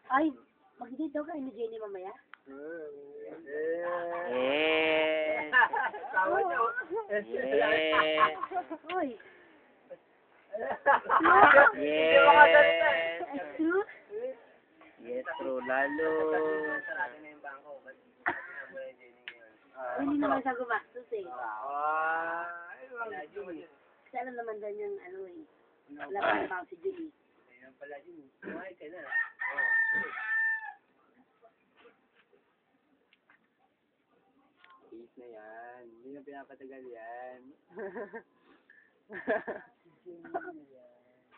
Ay, mag-date daw kayo ni Jenny mamaya? Eh. Tawa niyo. Yes. Uy. Yes. True? Yes, true. Lalo. Hindi naman siya gumastos eh. Wala yun. Kasi alam naman daw yung ano eh. Laban pa si Julie. Ayun pala yun. Kumain ka na. Peace na yan. Hindi na pinapatagal yan.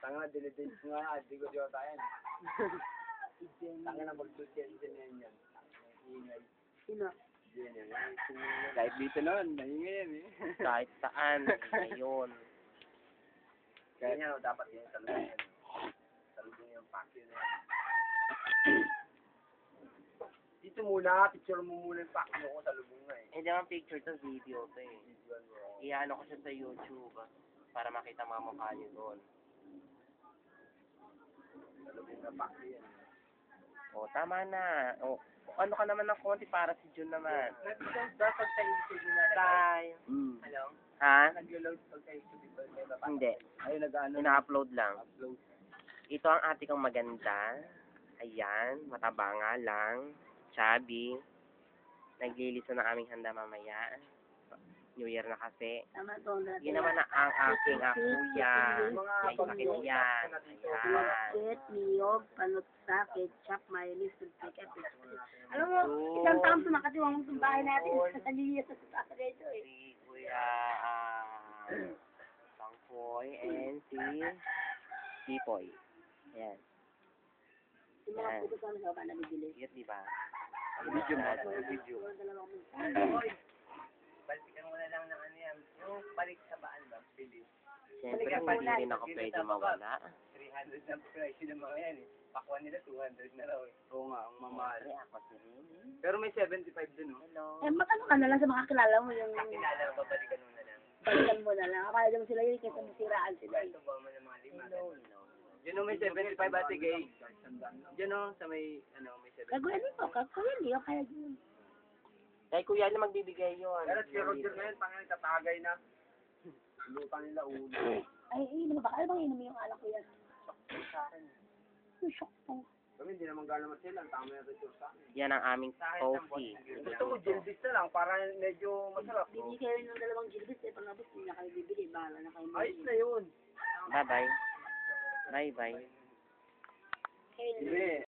Tanga na, dinidate ko nga. Di ko diyota yan. Tanga na, mag-social yan yan. Ingay. Sino? Yan yan. Kahit dito noon, maingay yan eh. Kahit saan. Ngayon. Kaya niya, dapat yan. Talubong yan. Talubong yung pack yun. Dito muna, picture mo muna yung pack mo ko sa lubong nga eh. Hindi naman picture to, video to eh. Iano ko siya sa YouTube para makita mga mukha niyo doon. Sa lubong na pack yan. O, tama na. O, ano ka naman ng konti para si Jun naman. Dapat sa YouTube na Bye. Hello? Ha? Nag-load pag sa YouTube ito. Hindi. Ay, nag-ano. Ina-upload lang. Upload. Ito ang ate kong maganda. Ayan, mataba nga lang. Chubby. Nagliliso ng aming handa mamaya. New Year na kasi. Tama to. Yun naman na ang aking kuya. Ay, sakit yan. Ayan. Bakit, niyog, panutsa, ketchup, mayonnaise, sultika, alam mo, isang taon tumakatiwang mong bahay natin. Sa New Year sa ito eh. Si Kuya Bangkoy and si Tipoy. Ayan. Yung mga puto sa mga ba nabibili? Cute, di ba? Video mo. Video. Balikan mo na lang ng ano yan. Yung balik sa baan ba? Bilis. Siyempre, hindi rin ako pwede mawala. 300 na price ng mga yan eh. Pakuan nila 200 na raw eh. Oo nga, ang mamahal. Siyempre, ako si Rin. Pero may 75 din oh. Hello. Eh, magkano ka na lang sa mga kilala mo yung Kilala mo, balikan mo na lang. balikan mo na lang. Akala mo sila yun kasi masiraan sila. Ito ba mo ng mga lima? Yun o may 75 ate gay. Yun o sa may, ano, may 75. Gagawin mo, gagawin mo. Kaya yun. Kay Kuya na magbibigay yun. Pero si Roger ngayon, pangalan tatagay na. Lupa nila ulo. Ay, inom ba? Ano bang inom yung alak ko yan? Shock po. Kami hindi naman gano'n masila. Ang tama yung resort sa amin. Yan ang aming coffee. Gusto mo gilbis na lang para medyo masarap. Bibili kayo ng dalawang gilbis. Eh, pangabos, hindi na kayo bibili. Bahala na kayo. Ayos na yun. Bye-bye. Bye-bye. Kayo na. Hindi.